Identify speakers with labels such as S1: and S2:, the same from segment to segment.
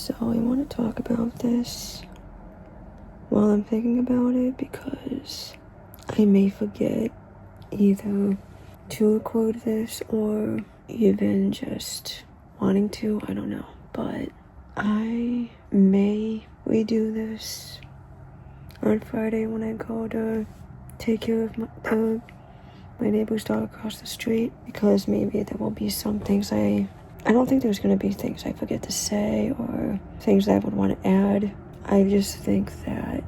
S1: So I want to talk about this while I'm thinking about it because I may forget either to record this or even just wanting to, I don't know. But I may redo this on Friday when I go to take care of my neighbor's dog across the street, because maybe there will be some things I don't think there's going to be things I forget to say or things I would want to add. I just think that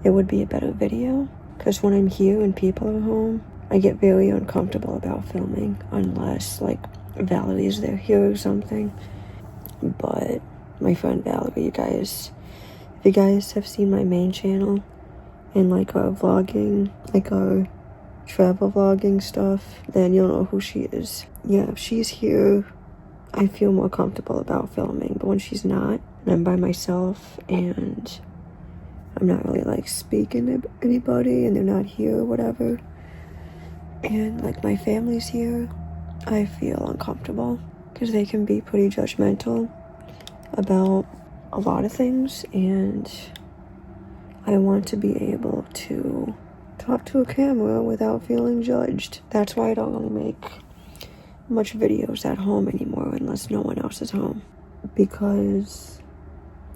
S1: it would be a better video, because when I'm here and people are home, I get very uncomfortable about filming unless like Valerie's there here or something. But my friend Valerie, if you guys have seen my main channel and like our vlogging, like our travel vlogging stuff, then you'll know who she is. Yeah, if she's here, I feel more comfortable about filming, but when she's not, and I'm by myself and I'm not really like speaking to anybody and they're not here or whatever, and like my family's here, I feel uncomfortable because they can be pretty judgmental about a lot of things, and I want to be able to talk to a camera without feeling judged. That's why I don't really make much videos at home anymore unless no one else is home, because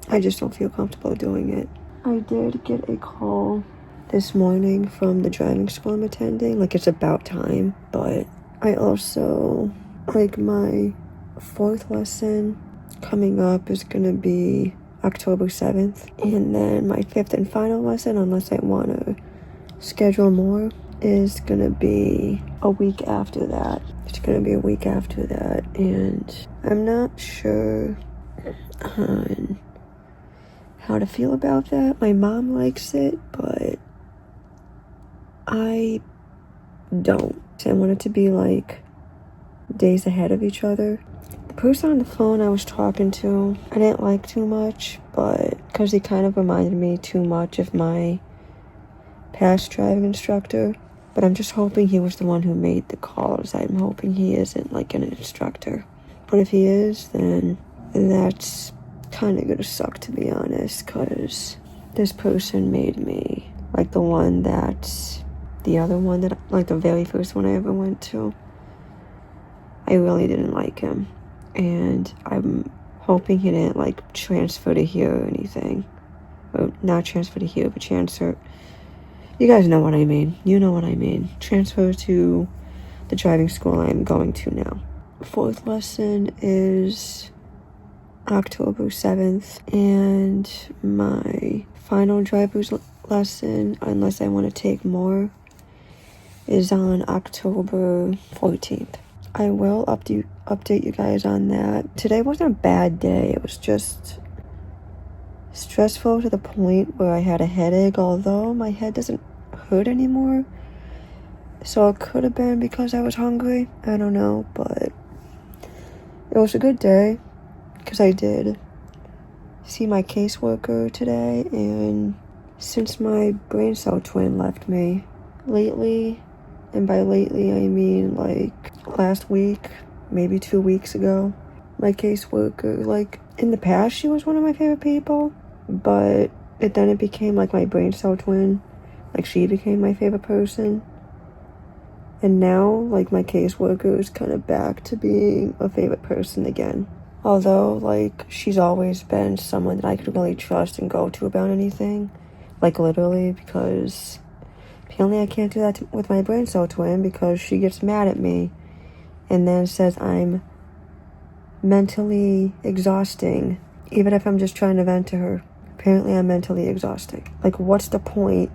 S1: I just don't feel comfortable doing it. I did get a call this morning from the driving school I'm attending, like it's about time, but I also, like my 4th lesson coming up is gonna be October 7th, and then my 5th and final lesson, unless I want to schedule more, is gonna be a week after that. It's gonna be a week after that, and I'm not sure on how to feel about that. My mom likes it, but I don't. I want it to be like days ahead of each other. The person on the phone I was talking to, I didn't like too much, but because he kind of reminded me too much of my past driving instructor. But I'm just hoping he was the one who made the calls. I'm hoping he isn't like an instructor. But if he is, then that's kind of gonna suck, to be honest, because this person made me, like the other one that, like the very first one I ever went to, I really didn't like him. And I'm hoping he didn't like transfer to here or anything. Or not transfer to here, but transfer. You guys know what I mean. You know what I mean. Transfer to the driving school I'm going to now. 4th lesson is October 7th, and my final driver's lesson, unless I want to take more, is on October 14th. I will update you guys on that. Today wasn't a bad day. It was just stressful to the point where I had a headache, although my head doesn't hurt anymore. So it could have been because I was hungry. I don't know, but it was a good day because I did see my caseworker today, and since my brain cell twin left me lately, and by lately I mean like last week, maybe 2 weeks ago, my caseworker, like in the past she was one of my favorite people, but then it became like my brain cell twin, like she became my favorite person, and now like my caseworker is kind of back to being a favorite person again. Although like she's always been someone that I could really trust and go to about anything, like literally, because apparently I can't do that with my brain cell twin, because she gets mad at me and then says I'm mentally exhausting, even if I'm just trying to vent to her. Apparently I'm mentally exhausting. Like, what's the point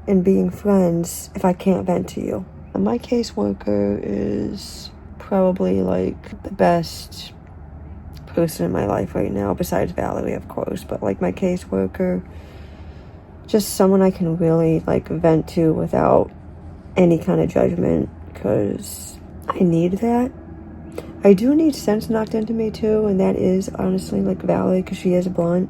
S1: in being friends if I can't vent to you? And my caseworker is probably like the best person in my life right now, besides Valerie, of course, but like my caseworker, just someone I can really like vent to without any kind of judgment, because I need that. I do need sense knocked into me too, and that is honestly like Valerie, because she is blunt,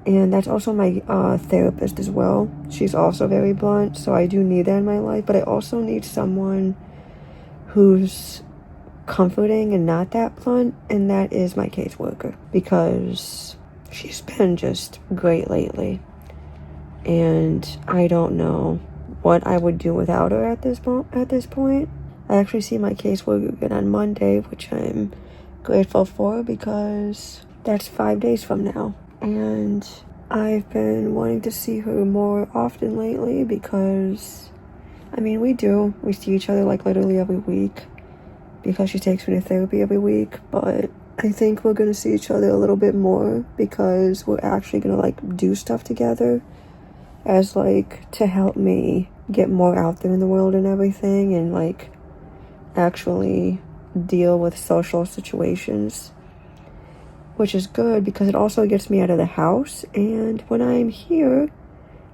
S1: and that's also my therapist as well. She's also very blunt, so I do need that in my life. But I also need someone who's comforting and not that blunt, and that is my caseworker, because she's been just great lately, and I don't know what I would do without her at this point. I actually see my caseworker again on Monday, which I'm grateful for, because that's 5 days from now, and I've been wanting to see her more often lately, because we see each other like literally every week, because she takes me to therapy every week, but I think we're gonna see each other a little bit more, because we're actually gonna like do stuff together as like to help me get more out there in the world and everything, and like actually deal with social situations, which is good because it also gets me out of the house, and when I'm here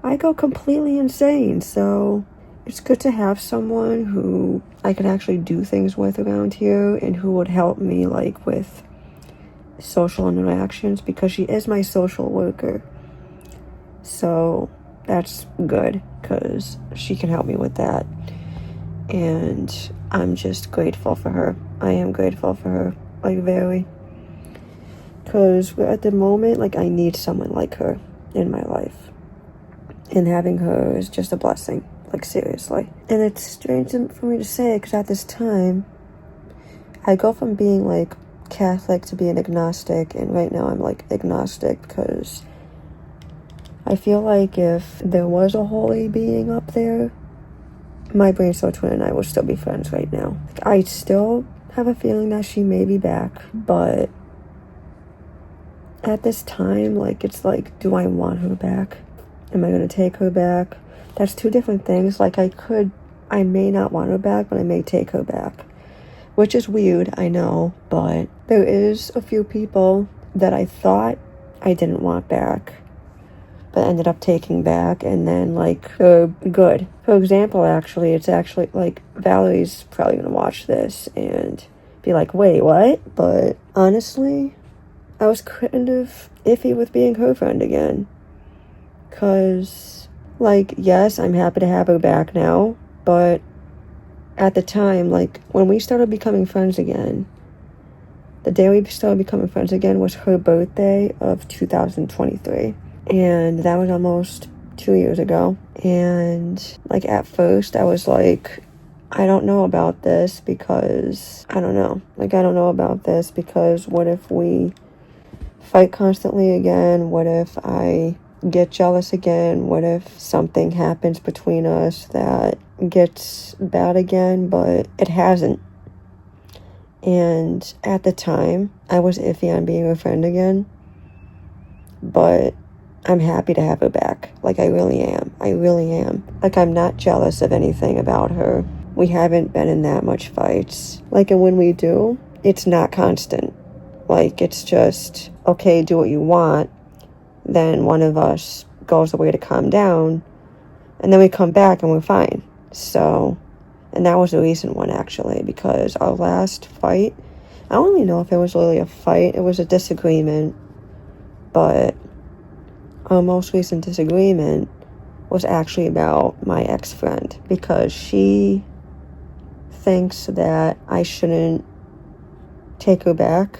S1: I go completely insane, so it's good to have someone who I can actually do things with around here and who would help me like with social interactions, because she is my social worker. So that's good, because she can help me with that. And I'm just grateful for her. I am grateful for her, like very. Because at the moment, like I need someone like her in my life. And having her is just a blessing. Like, seriously. And it's strange for me to say, because at this time, I go from being, like, Catholic to being agnostic, and right now I'm, like, agnostic, because I feel like if there was a holy being up there, my brain cell twin and I would still be friends right now. I still have a feeling that she may be back, but at this time, like, it's like, do I want her back? Am I going to take her back? That's two different things. Like, I may not want her back, but I may take her back. Which is weird, I know, but there is a few people that I thought I didn't want back, but ended up taking back, and then, like, they're good. For example, it's actually, like, Valerie's probably going to watch this and be like, wait, what? But honestly, I was kind of iffy with being her friend again. Because, like, yes, I'm happy to have her back now, but at the time, like, when we started becoming friends again, the day we started becoming friends again was her birthday of 2023. And that was almost 2 years ago. And, like, at first, I was like, I don't know about this, because, I don't know about this, because what if we fight constantly again? What if I get jealous again? What if something happens between us that gets bad again? But it hasn't. And at the time, I was iffy on being a friend again, but I'm happy to have her back. Like, I really am. Like, I'm not jealous of anything about her. We haven't been in that much fights. Like, and when we do, it's not constant. Like, it's just, okay, do what you want. Then one of us goes away to calm down, and then we come back and we're fine. So, and that was a recent one, actually, because our last fight, I don't really know if it was really a fight. It was a disagreement, but our most recent disagreement was actually about my ex-friend, because she thinks that I shouldn't take her back,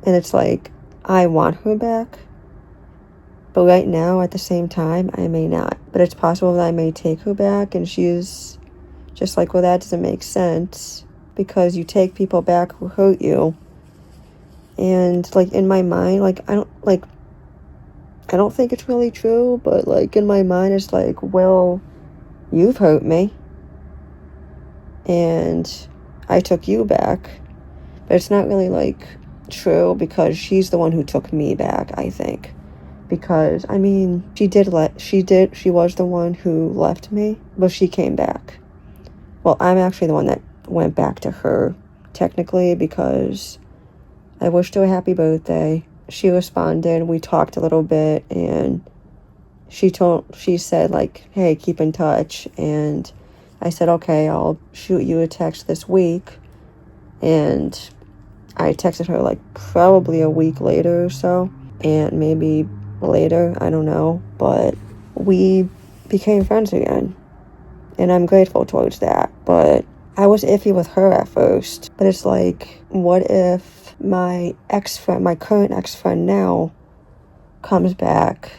S1: and it's like, I want her back, but right now, at the same time, I may not. But it's possible that I may take her back, and she's just like, well, that doesn't make sense, because you take people back who hurt you. And, like, in my mind, like, I don't think it's really true, but, like, in my mind, it's like, well, you've hurt me, and I took you back. But it's not really, like, true, because she's the one who took me back, I think. Because, I mean, she was the one who left me, but she came back. Well, I'm actually the one that went back to her, technically, because I wished her a happy birthday. She responded, we talked a little bit, and she said, like, hey, keep in touch, and I said, okay, I'll shoot you a text this week, and I texted her, like, probably a week later or so, and maybe later, I don't know, but we became friends again, and I'm grateful towards that. But I was iffy with her at first, but it's like, what if my ex-friend, my current ex-friend now, comes back,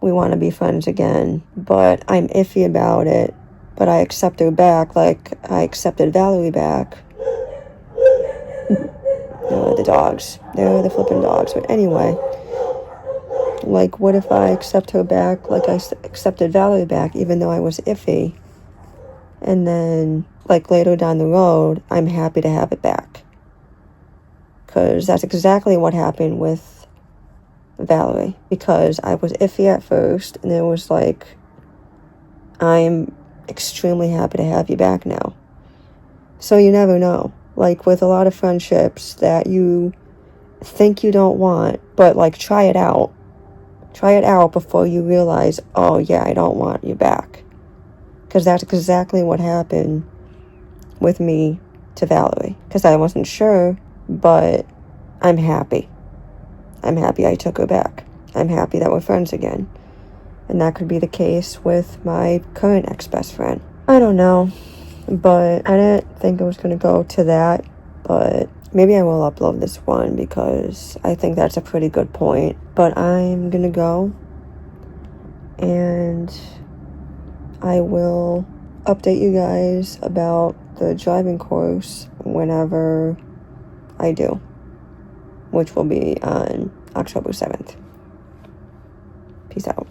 S1: we want to be friends again, but I'm iffy about it, but I accept her back like I accepted Valerie back. The dogs. They're the flipping dogs. But anyway, like, what if I accept her back like I accepted Valerie back, even though I was iffy? And then, like, later down the road, I'm happy to have it back. Because that's exactly what happened with Valerie. Because I was iffy at first, and it was like, I'm extremely happy to have you back now. So you never know. Like, with a lot of friendships that you think you don't want, but, like, try it out. Try it out before you realize, oh, yeah, I don't want you back. Because that's exactly what happened with me to Valerie. Because I wasn't sure, but I'm happy. I'm happy I took her back. I'm happy that we're friends again. And that could be the case with my current ex-best friend. I don't know, but I didn't think I was going to go to that, but maybe I will upload this one because I think that's a pretty good point. But I'm going to go, and I will update you guys about the driving course whenever I do, which will be on October 7th. Peace out.